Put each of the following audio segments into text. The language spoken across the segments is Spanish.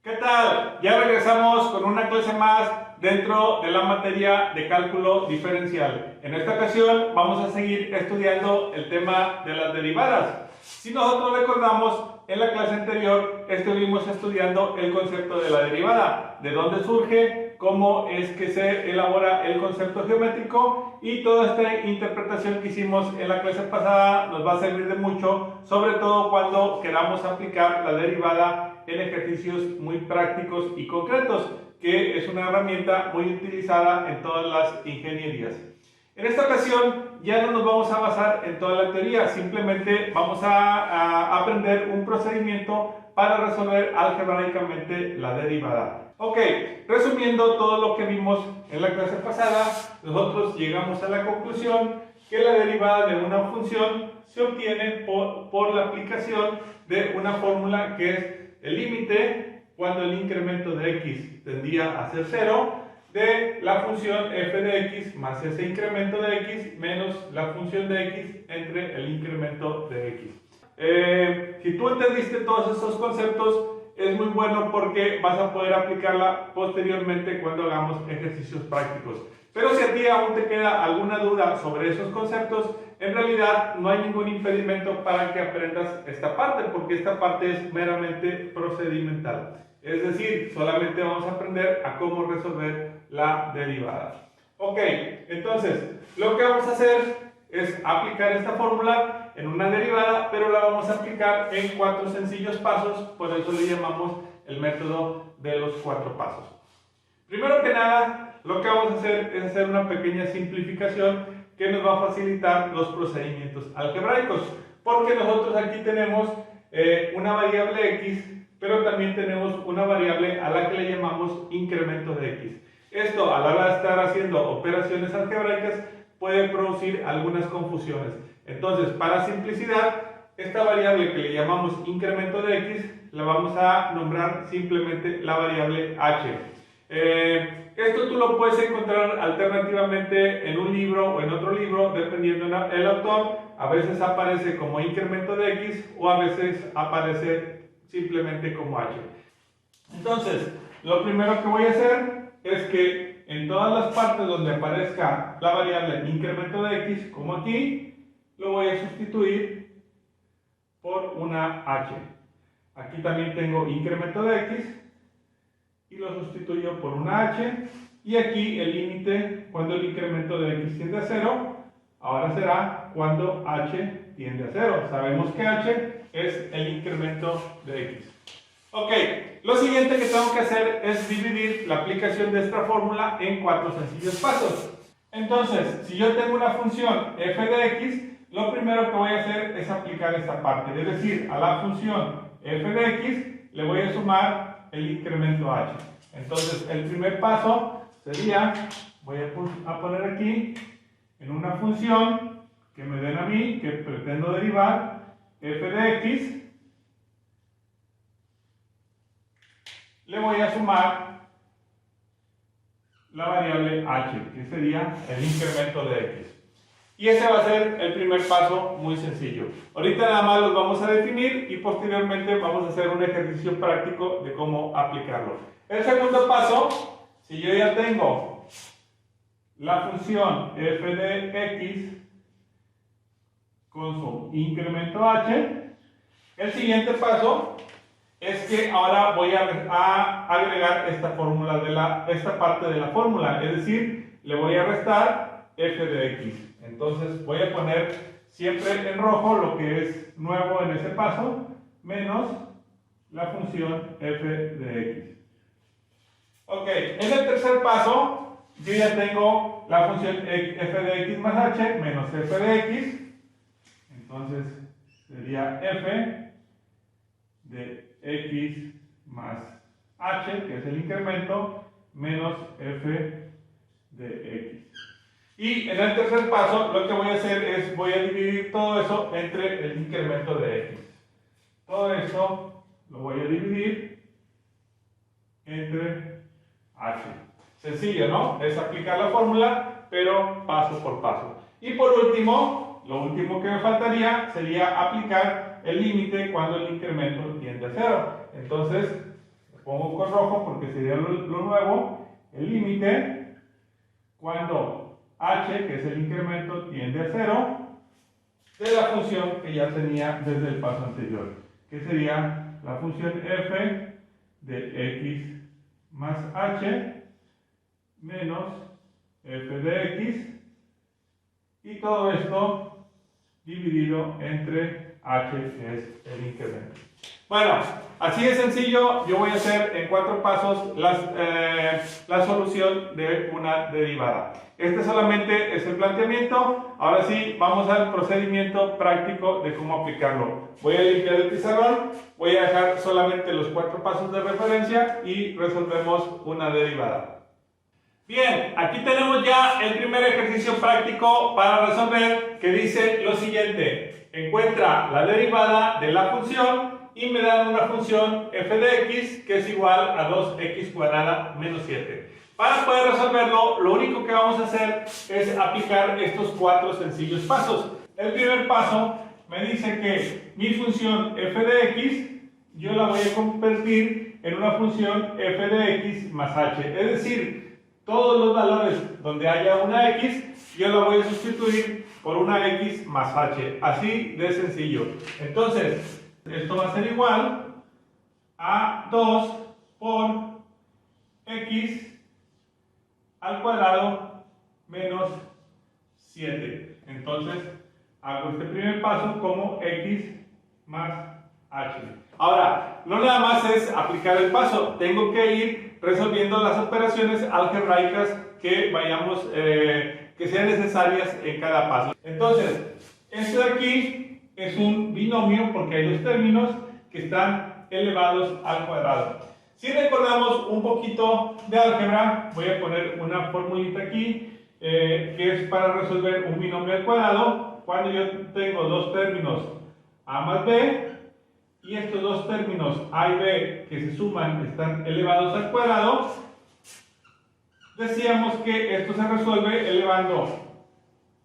¿Qué tal? Ya regresamos con una clase más dentro de la materia de cálculo diferencial. En esta ocasión vamos a seguir estudiando el tema de las derivadas. Si nosotros recordamos, en la clase anterior estuvimos estudiando el concepto de la derivada, de dónde surge, cómo es que se elabora el concepto geométrico, y toda esta interpretación que hicimos en la clase pasada nos va a servir de mucho, sobre todo cuando queramos aplicar la derivada en ejercicios muy prácticos y concretos, que es una herramienta muy utilizada en todas las ingenierías. En esta ocasión ya no nos vamos a basar en toda la teoría, simplemente vamos a aprender un procedimiento para resolver algebraicamente la derivada. Ok, resumiendo todo lo que vimos en la clase pasada, nosotros llegamos a la conclusión que la derivada de una función se obtiene por la aplicación de una fórmula que es el límite cuando el incremento de x tendía a ser 0 de la función f de x más ese incremento de x menos la función de x entre el incremento de x. Si tú entendiste todos estos conceptos, es muy bueno porque vas a poder aplicarla posteriormente cuando hagamos ejercicios prácticos. Pero si a ti aún te queda alguna duda sobre esos conceptos, en realidad no hay ningún impedimento para que aprendas esta parte, porque esta parte es meramente procedimental. Es decir, solamente vamos a aprender a cómo resolver la derivada. Ok, entonces, lo que vamos a hacer es aplicar esta fórmula en una derivada, pero la vamos a aplicar en 4 sencillos pasos, por eso le llamamos el método de los 4 pasos. Primero que nada, lo que vamos a hacer es hacer una pequeña simplificación que nos va a facilitar los procedimientos algebraicos, porque nosotros aquí tenemos una variable x, pero también tenemos una variable a la que le llamamos incremento de x. Esto, a la hora de estar haciendo operaciones algebraicas, puede producir algunas confusiones. Entonces, para simplicidad, esta variable que le llamamos incremento de x, la vamos a nombrar simplemente la variable h. Esto tú lo puedes encontrar alternativamente en un libro o en otro libro, dependiendo del autor. A veces aparece como incremento de x o a veces aparece simplemente como h. Entonces, lo primero que voy a hacer es que en todas las partes donde aparezca la variable incremento de x, como aquí, lo voy a sustituir por una h. Aquí también tengo incremento de x y lo sustituyo por una h, y aquí el límite cuando el incremento de x tiende a 0, ahora será cuando h tiende a 0. Sabemos que h es el incremento de x. Ok, lo siguiente que tengo que hacer es dividir la aplicación de esta fórmula en 4 sencillos pasos. Entonces, si yo tengo una función f de x, lo primero que voy a hacer es aplicar esta parte, es decir, a la función f de x le voy a sumar el incremento h. Entonces, el primer paso sería, voy a poner aquí, en una función que me den a mí, que pretendo derivar, f de x, le voy a sumar la variable h, que sería el incremento de x. Y ese va a ser el primer paso, muy sencillo. Ahorita nada más los vamos a definir y posteriormente vamos a hacer un ejercicio práctico de cómo aplicarlo. El segundo paso, si yo ya tengo la función f de x con su incremento h, el siguiente paso es que ahora voy a agregar esta parte de la fórmula, es decir, le voy a restar f de x. Entonces voy a poner siempre en rojo lo que es nuevo en ese paso, menos la función f de x. Ok, en el tercer paso, yo ya tengo la función f de x más h menos f de x. Entonces sería f de x más h, que es el incremento, menos f de x. Y en el tercer paso, lo que voy a hacer es, voy a dividir todo eso entre el incremento de x. Todo esto lo voy a dividir entre h. Sencillo, ¿no? Es aplicar la fórmula, pero paso por paso. Y por último, lo último que me faltaría sería aplicar el límite cuando el incremento tiende a 0. Entonces, pongo con rojo porque sería lo nuevo, el límite cuando h, que es el incremento, tiende a 0, de la función que ya tenía desde el paso anterior, que sería la función f de x más h menos f de x, y todo esto dividido entre h, que es el incremento. Bueno, así de sencillo. Yo voy a hacer en 4 pasos la solución de una derivada. Este solamente es el planteamiento. Ahora sí, vamos al procedimiento práctico de cómo aplicarlo. Voy a limpiar el pizarrón, voy a dejar solamente los 4 pasos de referencia y resolvemos una derivada. Bien, aquí tenemos ya el primer ejercicio práctico para resolver, que dice lo siguiente: encuentra la derivada de la función y me dan una función f de x que es igual a 2x cuadrada menos 7. Para poder resolverlo, lo único que vamos a hacer es aplicar estos 4 sencillos pasos. El primer paso me dice que mi función f de x yo la voy a convertir en una función f de x más h, es decir, todos los valores donde haya una x, yo la voy a sustituir por una x más h. Así de sencillo. Entonces, esto va a ser igual a 2 por x al cuadrado menos 7. Entonces, hago este primer paso como x más h. Ahora, no nada más es aplicar el paso, tengo que ir resolviendo las operaciones algebraicas que vayamos, que sean necesarias en cada paso. Entonces, esto de aquí es un binomio porque hay dos términos que están elevados al cuadrado. Si recordamos un poquito de álgebra, voy a poner una formulita aquí que es para resolver un binomio al cuadrado. Cuando yo tengo dos términos a más b, y estos dos términos a y b que se suman están elevados al cuadrado, decíamos que esto se resuelve elevando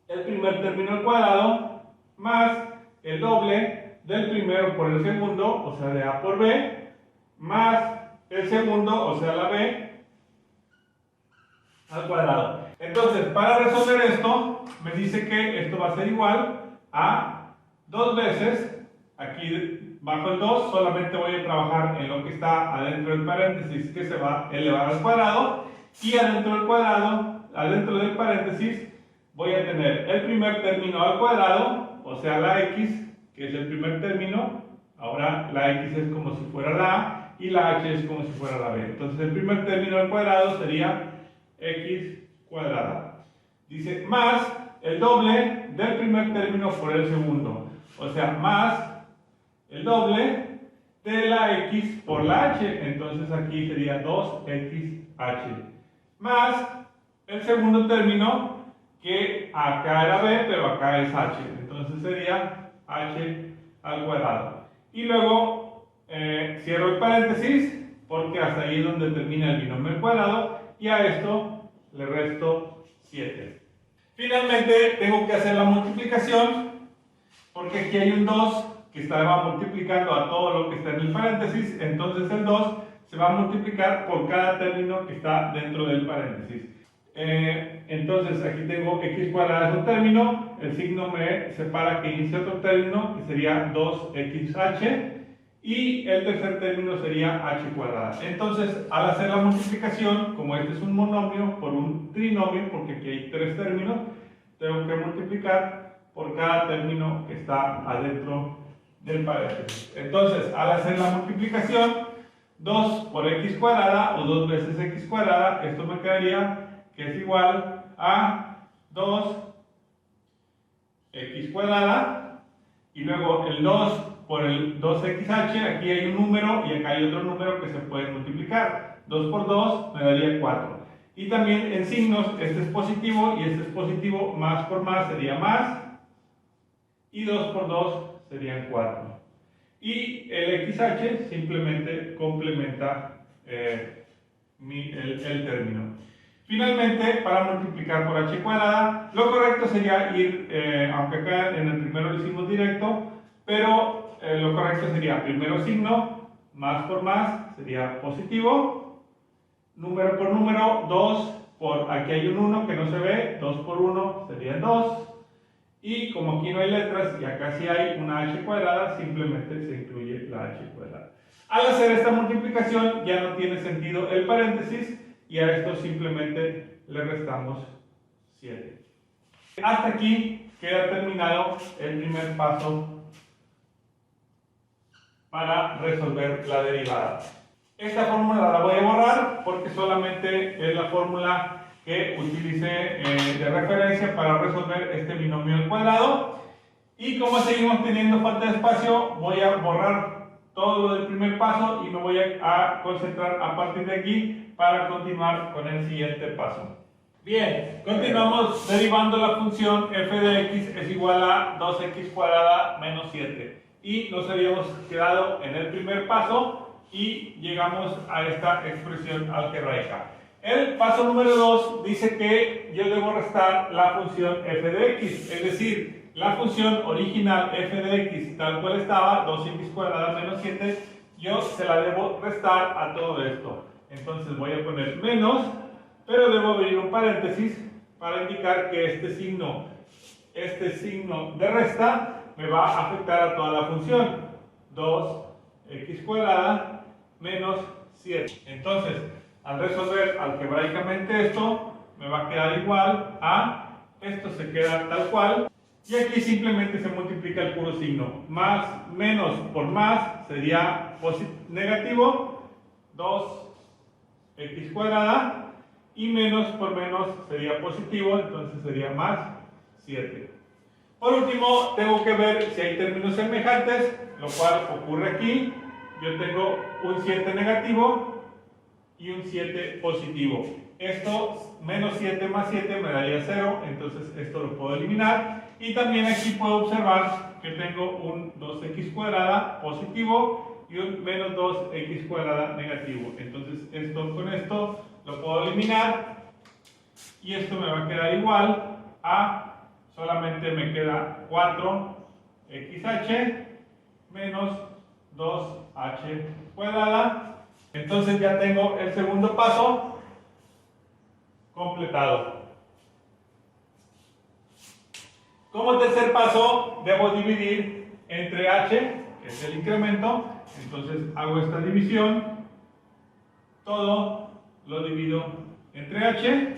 el primer término al cuadrado más el doble del primero por el segundo, o sea de a por b, más el segundo, o sea la b, al cuadrado. Entonces, para resolver esto, me dice que esto va a ser igual a 2 veces, aquí bajo el 2 solamente voy a trabajar en lo que está adentro del paréntesis, que se va a elevar al cuadrado, y adentro del cuadrado, adentro del paréntesis, voy a tener el primer término al cuadrado, o sea la x, que es el primer término. Ahora la x es como si fuera la a, y la h es como si fuera la b. Entonces el primer término al cuadrado sería x cuadrada. Dice más el doble del primer término por el segundo, o sea más el doble de la x por la h, entonces aquí sería 2xh, más el segundo término, que acá era b, pero acá es h, entonces sería h al cuadrado. Y luego cierro el paréntesis, porque hasta ahí es donde termina el binomio al cuadrado, y a esto le resto 7. Finalmente tengo que hacer la multiplicación, porque aquí hay un 2 que estaba multiplicando a todo lo que está en el paréntesis, entonces el 2 se va a multiplicar por cada término que está dentro del paréntesis. Entonces aquí tengo x cuadrada es un término, el signo me separa que inicia otro término que sería 2xh, y el tercer término sería h cuadrada. Entonces, al hacer la multiplicación, como este es un monomio por un trinomio, porque aquí hay 3 términos, tengo que multiplicar por cada término que está adentro del paréntesis. Entonces, al hacer la multiplicación, 2 por x cuadrada, o 2 veces x cuadrada, esto me quedaría que es igual a 2x cuadrada, y luego el 2 por el 2xh, aquí hay un número y acá hay otro número que se puede multiplicar. 2 por 2 me daría 4. Y también en signos, este es positivo y este es positivo, más por más sería más, y 2 por 2 serían 4. Y el xh simplemente complementa el término. Finalmente, para multiplicar por h cuadrada, lo correcto sería ir, aunque acá en el primero lo hicimos directo, pero lo correcto sería primero signo, más por más sería positivo. Número por número, 2 por, aquí hay un 1 que no se ve, 2 por 1 serían 2. Y como aquí no hay letras y acá sí hay una h cuadrada, simplemente se incluye la h cuadrada. Al hacer esta multiplicación ya no tiene sentido el paréntesis y a esto simplemente le restamos 7. Hasta aquí queda terminado el primer paso para resolver la derivada. Esta fórmula la voy a borrar porque solamente es la fórmula que utilicé de referencia para resolver este binomio al cuadrado. Y como seguimos teniendo falta de espacio, voy a borrar todo lo del primer paso y me voy a concentrar a partir de aquí para continuar con el siguiente paso. Bien, continuamos derivando la función f de x es igual a 2x cuadrada menos 7. Y nos habíamos quedado en el primer paso y llegamos a esta expresión algebraica. El paso número 2 dice que yo debo restar la función f de x, es decir, la función original f de x tal cual estaba, 2x cuadrada menos 7, yo se la debo restar a todo esto. Entonces voy a poner menos, pero debo abrir un paréntesis para indicar que este signo de resta me va a afectar a toda la función. 2x cuadrada menos 7. Entonces, al resolver algebraicamente esto, me va a quedar igual a, esto se queda tal cual, y aquí simplemente se multiplica el puro signo. Más, menos por más sería negativo, 2x cuadrada, y menos por menos sería positivo, entonces sería más 7. Por último, tengo que ver si hay términos semejantes, lo cual ocurre aquí. Yo tengo un 7 negativo y un 7 positivo. Esto, menos 7 más 7 me daría 0, entonces esto lo puedo eliminar. Y también aquí puedo observar que tengo un 2x cuadrada positivo y un menos 2x cuadrada negativo. Entonces esto con esto lo puedo eliminar y esto me va a quedar igual a, solamente me queda 4xh menos 2h cuadrada. Entonces ya tengo el segundo paso completado. Como tercer paso, debo dividir entre h, que es el incremento. Entonces hago esta división, todo lo divido entre h.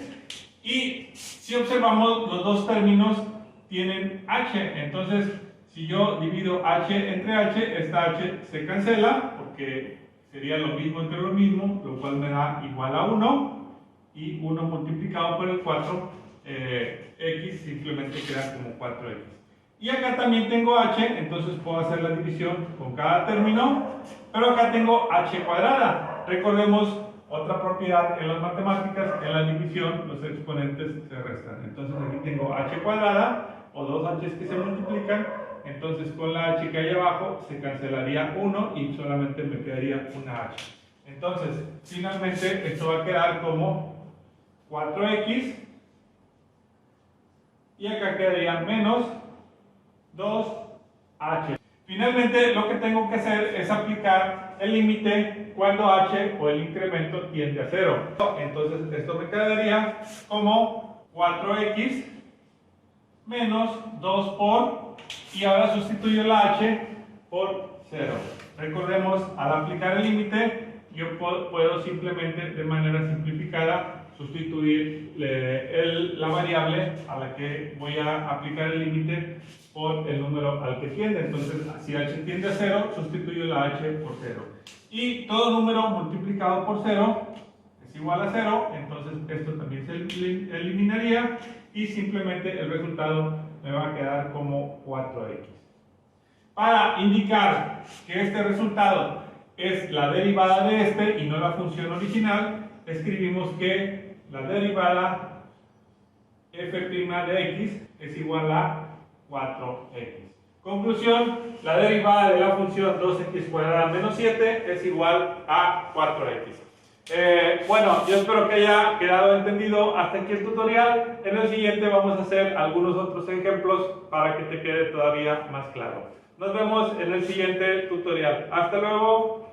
Y si observamos, los dos términos tienen h. Entonces, si yo divido h entre h, esta h se cancela, porque sería lo mismo entre lo mismo, lo cual me da igual a 1. Y 1 multiplicado por el 4, x simplemente queda como 4x. Y acá también tengo h, entonces puedo hacer la división con cada término, pero acá tengo h cuadrada. Recordemos otra propiedad en las matemáticas, en la división los exponentes se restan. Entonces aquí tengo h cuadrada, o dos h's que se multiplican, entonces con la h que hay abajo se cancelaría 1 y solamente me quedaría una h. Entonces, finalmente esto va a quedar como 4x y acá quedaría menos 2h. Finalmente lo que tengo que hacer es aplicar el límite cuando h o el incremento tiende a 0. Entonces esto me quedaría como 4x menos 2 por, y ahora sustituyo la h por 0. Recordemos, al aplicar el límite yo puedo simplemente de manera simplificada sustituir la variable a la que voy a aplicar el límite por el número al que tiende. Entonces, si h tiende a 0, sustituyo la h por 0. Y todo número multiplicado por 0 es igual a 0, entonces esto también se eliminaría y simplemente el resultado me va a quedar como 4x. Para indicar que este resultado es la derivada de este y no la función original, escribimos que la derivada f' de x es igual a 4x. Conclusión, la derivada de la función 2x cuadrada menos 7 es igual a 4x. Bueno, yo espero que haya quedado entendido hasta aquí el tutorial. En el siguiente vamos a hacer algunos otros ejemplos para que te quede todavía más claro. Nos vemos en el siguiente tutorial. Hasta luego.